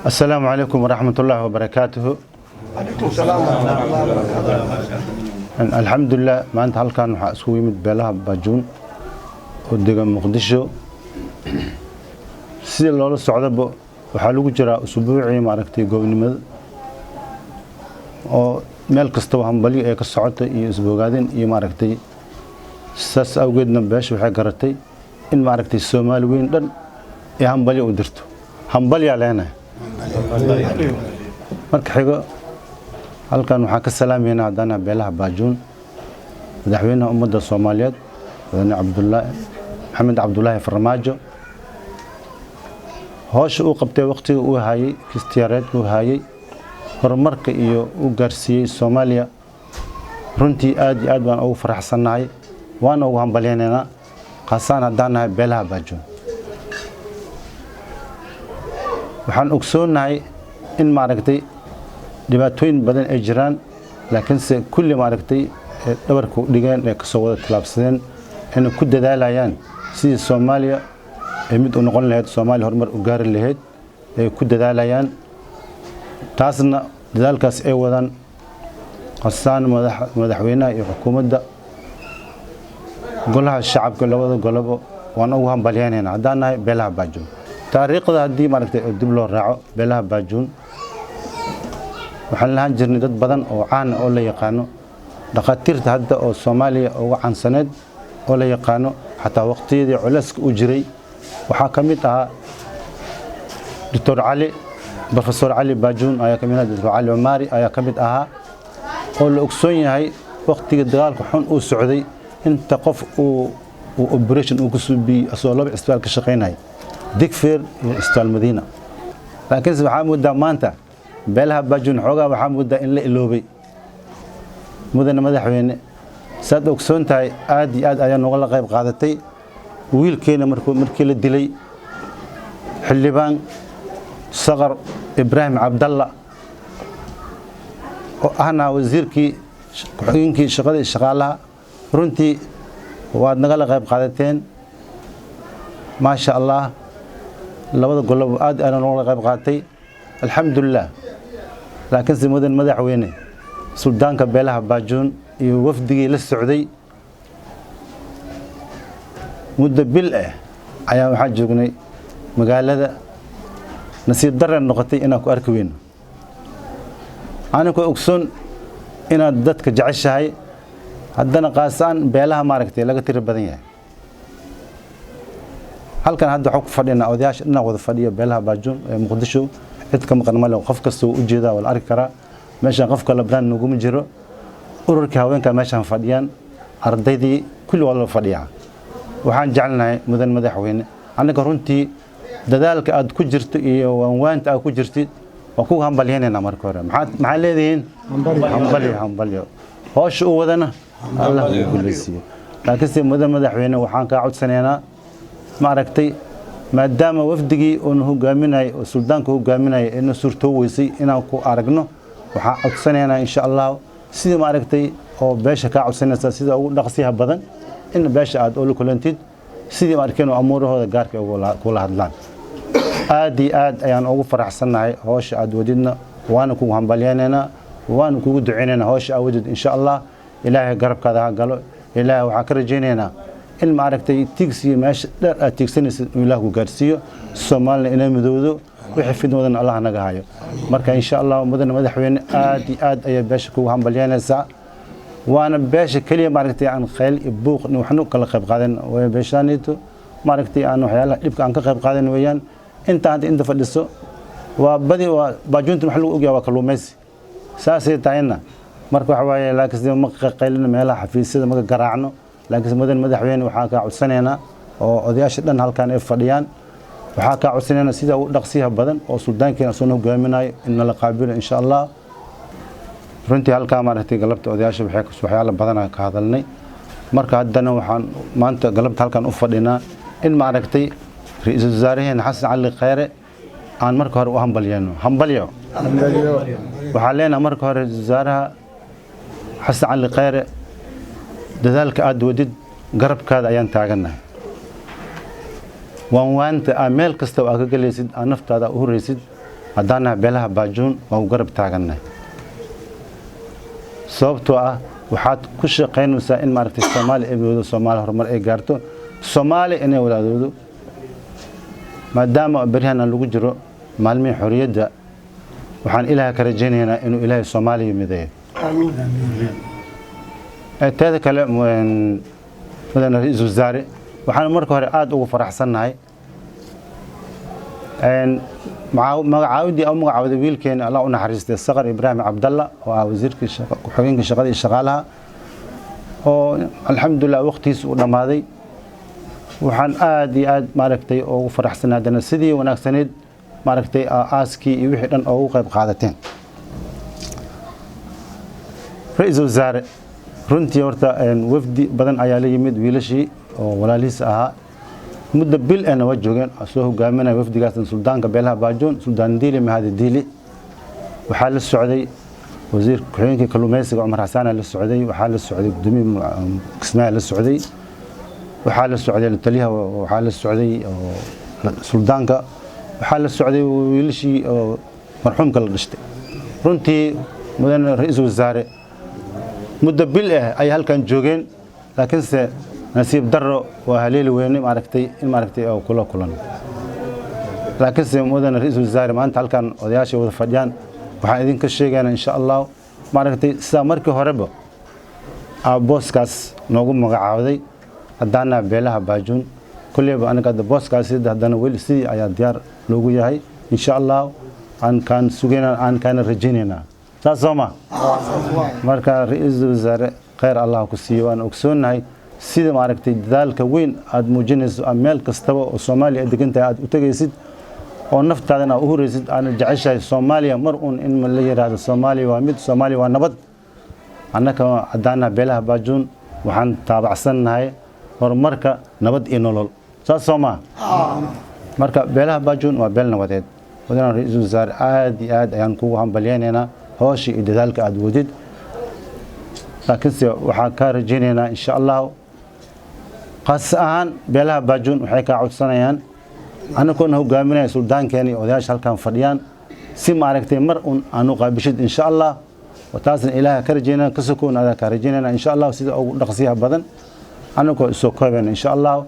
السلام عليكم ورحمة الله وبركاته. عليكم السلام ورحمة الله وبركاته. الحمد لله ما أنت هل كان حاسوي من بيلاها باجون ودقة مقدشة سيد الله السعودة وحلو جرا أسبوعي معركتي قبل مذ أو ملك استوهم بلي كالسعودة أسبوع قادين معركتي ساس أوجدنا باش وحجرتي إن معركتي الصومال وين دن هم بلي ودرتو هم بلي علينا marka xigo halkan waxa ka salaameynaa hadana Beelaha Baajuun madaxweynaha ummadda Soomaaliyeed Maxamed Cabdullaahi Farmaajo hoosh uu qabtay waqtiga uu hayay kistiyaareed uu hayay horumarka iyo uu gaarsiiyay Soomaaliya runtii aad iyo aad baan ugu faraxsanahay waan ugu hambalyeynaa qasaan hadana Beelaha Baajuun waxaan ogsoonahay in maaragtay dhibaatooyin badan ay jiraan laakiin se kulli maaragtay dhabarku dhigeen ee ka soo wada talaabsadeen in ku dadaalayaan sidii Soomaaliya ay mid u noqon lahayd Soomaaliya horumar u gaari lahayd ay ku dadaalayaan taasna dadaalkaas ay wadaan qasaan madaxweynaha iyo xukuumadda golaha shacabka labada golabo waan ugu hambalyeynaa hadanahay Beelaha Baajuun taariikhda hadii maaragtay dib loo raaco Beelaha Baajuun waxaan lahaan jirnay dad badan oo caan oo la yaqaano dhaqaatiirta hadda oo Soomaaliya ugu caansaneed oo la yaqaano xataa waqtiyadii culayska u jiray waxa kamid ah Dr. Ali Professor Ali Baajuun ayaa kamid ah Dr. Ali Umari ayaa kamid ah oo la ogsoon yahay waqtiga dagaalka xun uu socday inta qof uu operation uu ku suubi asoo laba isbitaal ka shaqeynay digfeer iyo isbitaal Madiina laakiin waxa muddo maanta Beelaha Baajuun xogaa waxa muddo in la iloobay mudana madaxweyne saad ogsoon tahay aad iyo aad ayaa nooga qayb qaadatay wiilkeena markii la dilay Xildhibaan Sagar Ibraahim Cabdalla oo ahna wasiirkii Xigeenkii Shaqada Shaqaalaha runtii waad naga qayb qaadateen ma sha Allah labada golob aad aan nooga qayb qaatay alxamdulillah laakiin simadan madaxweyne suldaanka Beelaha Baajuun iyo wafdigii la socday muddo bil ayaa waxa joognay magaalada nasiib dareen noqotay inaan ku arki weyno aanku ogsoon inaad dadka jeceshahay haddana qaasaan beelaha maaragtay laga tiri badan yahay halkan hadda waxa ku fadhina odayaasha dhinac wada fadhiyo Beelaha Baajuun ee Muqdisho cid ka maqan mal qof kasta uu jeedaa wal arki kara meeshan qofka la brand nagu ma jiro ururka haweenka meeshan fadhiyaan ardaydii kulli wada fadhiyaa waxaan jecelnahay mudan madaxweyne anaga runtii dadaalka aad ku jirto iyo waanta aad ku jirtid waa ku hambalyeynaa marka hore maxaa leedahay hambalyo hoosh u wadana Allah ku guuleysiyo laakiin mudan madaxweyne waxaan ka codsanaynaa maaragtay maadaama wafdigii uu hogaaminay oo suldaanka hogaaminay inuu suurto weysay inaan ku aragno waxa codsanaynaa insha Allah sidii maaragtay oo beesha ka codsanaysa sida ugu dhaqsiyaha badan in beesha aad oo kulantid sidii markeen oo amuurahooda gaarka ugu la hadlaan aad ayaan ugu faraxsanahay hoosh aad wadidna waana ku hambalyeynaa waana kugu duceynaynaa hoosh aad wadid insha Allah ilaahay garabkaada ha galo ilaahay waxa ka rajeynaynaa in maaragtay tigsiga meesha dheer aad tigsanaysid Ilaahay ku gaarsiiyo Soomaaliya inay midowdo wixii fidnadan Allah naga hayo marka insha Allah mudana madaxweyne aad ayaa beesha ku hambalyeynaysaa waana beesha kaliya maaragtay aan khayl iyo buuq waxnu kala qayb qaadan way beeshaanito maaragtay aan waxyaalaha dhibka aan ka qayb qaadan weeyaan inta fadhiso waa badi waa Baajuunta waxa lagu ogyahay waa kaluumaysi saasay taayna marka waxa waaye laakiin ma qaylina meelaha xafiisyada ma garaacno laakiin mudan madaxweyne waxa ka codsanaynaa oo odayaasha dhan halkan ay fadhiyaan waxa ka codsanaynaa sida uu dhaqsiyaha badan oo suldaankeena soo hogaaminayo in la qaabilo insha Allah runtii halka maaragtay galabta odayaasha waxyaalo badan ka hadalnay marka haddana waxaan maanta galabta halkan u fadhinaa in maaragtay ra'iisul wasaaraha Xasan Cali Khayre aan marka hore u hambalyo waxaa leenahay marka hore wasaaraha Xasan Cali Khayre dadaalka aad wadid garabkaada ayaan taaganahay waan waanta meel kasta oo ka galaysid naftaada u horeysid haddana Beelaha Baajuun waa garab taaganay sababtoo ah waxaad ku shaqeynaysaa in maaragtay Soomaaliya ay wado Soomaaliya horumar ay gaarto Soomaaliya inay walaadoodo maadaama barihan lagu jiro maalmihii xorriyadda waxaan Ilaahay ka rajaynaynaa inuu Ilaahay Soomaaliya mideeyo amiin teeda kale mudane ra'iisul wasaare waxaan marka hore aad ugu faraxsanahay magacaabidii ama magacaabida wiilkeena Allah u naxariistay Sagar Ibraahim Cabdalla oo wasiirkii Xigeenkii Shaqada iyo Shaqaalaha oo alxamdulillah waqtigiisa u dhamaaday waxaan aad iyo aad maaragtay ugu faraxsanaadana sidii wanaagsaneed maaragtay aaskii iyo wixii dhan ugu qayb qaadateen ra'iisul wasaare runtii horta wafdi badan ayaa la yimid wiilashii oo walaalihiis ahaa muddo bil ana waa joogeen soo hogaaminaya wafdigaas suldaanka Beelaha Baajuun suldaan diili mahad diili waxaa la socday wasiir ku-xigeenkii kalluumaysiga Cumar Xasaan la socday waxaa la socday gudoomiye Kismaayo la socday waxaa la socday taliyaha waxaa la socday suldaanka waxaa la socday wiilashii oo marxuumka la dhashtay runtii mudane ra'iisul wasaare muddo bil ay halkan joogeen laakiinse nasiib darro waa haleeli weyn maaragtay in maaragtay oo kula kulan laakiinse mudane ra'iisul wasaare maanta halkan odayaasha wada fadhiyaan waxaan idinka sheegaynaa insha Allah maaragtay sida markii horeba booskaas noogu magacaawday haddana Beelaha Baajuun kulliba anaga booskaas haddana weli sidii ayaa diyaar loogu yahay insha Allah aan kan sugeynaa aan kan rajaynayna taasoma marka ra'iisul wasaare khayr Allah ku siiyo aan ogsoonahay sida maaragtay dadaalka weyn aad muujinayso meel kastaba oo Soomaaliya degantahay aad u tagaysid oo naftaadana u horeysid aan jeceshahay Soomaaliya mar in la yiraahdo Soomaaliya waa mid Soomaaliya waa nabad annaka haddana Beelaha Baajuun waxaan taabacsanahay horumarka nabad iyo nolol taasoma marka Beelaha Baajuun waa beel nabadeed wadana ra'iisul wasaare aad iyo aad ayaan kugu hambalyeynaa hooshi iyo dadaalka aad wadid laakiinse waxaan ka rajaynaynaa insha Allah qaas ahaan Beelaha Baajuun waxay ka codsanayaan anagoona hogaaminaya suldaankeena iyo odayaasha halkan fadhiyaan si maaragtay mar aanu qaabishid insha Allah wataasna Ilaahay ka rajaynaa ka sokoon aad ka rajaynaa insha Allah sida ugu dhaqsiyaha badan anagoo soo koobeen insha Allah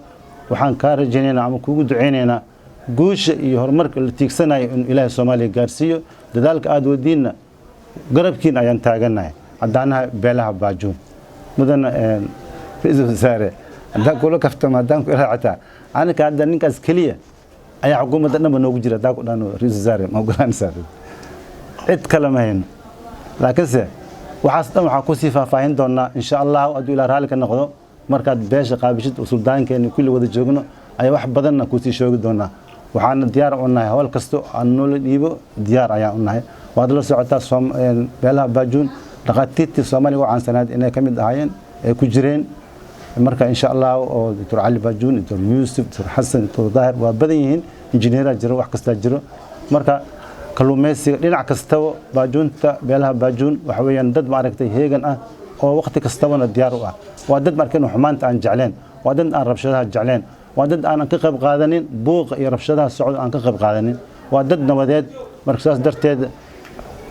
waxaan ka rajaynaynaa ama kugu duceynaynaa guusha iyo horumarka la tiigsanayo in Ilaahay Soomaaliya gaarsiiyo dadaalka aad wadiina garabkiin ayaan taaganahay haddana Beelaha Baajuun mudane ra'iisul wasaare hadda kula kaftama haddaan ku raacata anaka hadda ninkaas kaliya ayaa xukuumadda dhanba noogu jira hadda ku dhano ra'iisul wasaare ma ogolanaysaa cid kale ma hayno laakiinse waxaas dhan waxaan ku sii faahfaahin doonaa insha Allah hadduu Ilaahay raali ka noqdo markaad beesha qaabishid suldaankeena kulli wada joogno ay wax badanna ku sii shoogi doonaa waxaan diyaar u nahay hawl kasto aan nolol dhiibo diyaar ayaan u nahay waad la socotaa Beelaha Baajuun dhaqaatiirtii Soomaaliya oo caansanaad inay ka mid ahaayeen ay ku jireen marka insha Allah oo Dr. Ali Baajuun Dr. Yusuf Dr. Hassan Dr. Daahir waa badan yihiin injineer jiro wax kasta jiro marka kalluumaysiga dhinac kastaba Baajuunta Beelaha Baajuun waxa weeyaan dad maaragtay heegan ah oo waqti kastaba diyaar u ah waa dad markeen xumaanta aan jecleen waa dad aan rabshadaha jecleen waa dad aan ka qayb qaadanin buuq iyo rabshadaha socod aan ka qayb qaadanin waa dad nabadeed marka saas darteed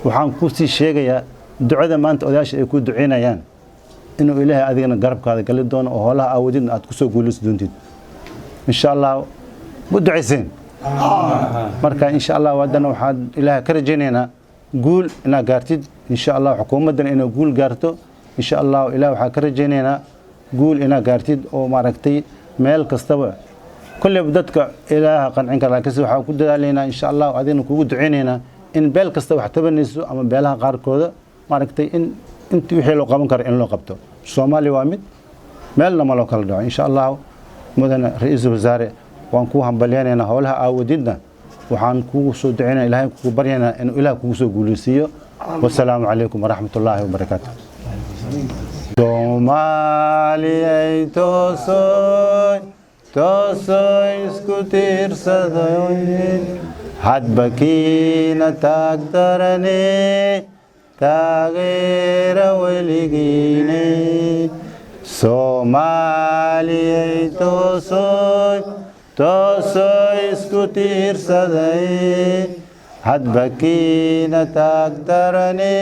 waxaan ku sii sheegayaa ducada maanta odayaasha ay ku duceynayaan inuu Ilaahay adigana garabkaada gali doono oo holaha awoodin aad ku soo guulayso doontid insha Allah mu duceyseen marka insha Allah wadana waxaan Ilaahay ka rajaynaynaa guul ina gaartid insha Allah xukuumaddan inay guul gaarto insha Allah Ilaahay waxa ka rajaynaynaa guul ina gaartid oo maaragtay meel kastaba kulli dadka Ilaahay qancin kara laakiin waxa ku dadaalaynaa insha Allah adina kugu duceynaynaa in beel kasta wax tabanayso ama beelaha qaarkooda maaragtay intii wixii loo qaban karo in loo qabto Soomaaliya waa mid meelna ma loo kala dhaco insha Allah mudane ra'iisul wasaare waan ku hambalyeynaa howlaha aawadiidna waxaan kugu soo duceynaa Ilaahay kugu baryaynaa in Ilaahay kugu soo guuleysiyo wassalaamu calaykum waraxmatullaahi wabarakaatuh Soomaaliya toosoy isku tiirsaday hadba kiina taagdarane taageera weligiine Soomaaliya toosoy isku tiirsaday hadbakiina taagdarane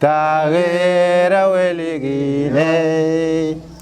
taageera weligiine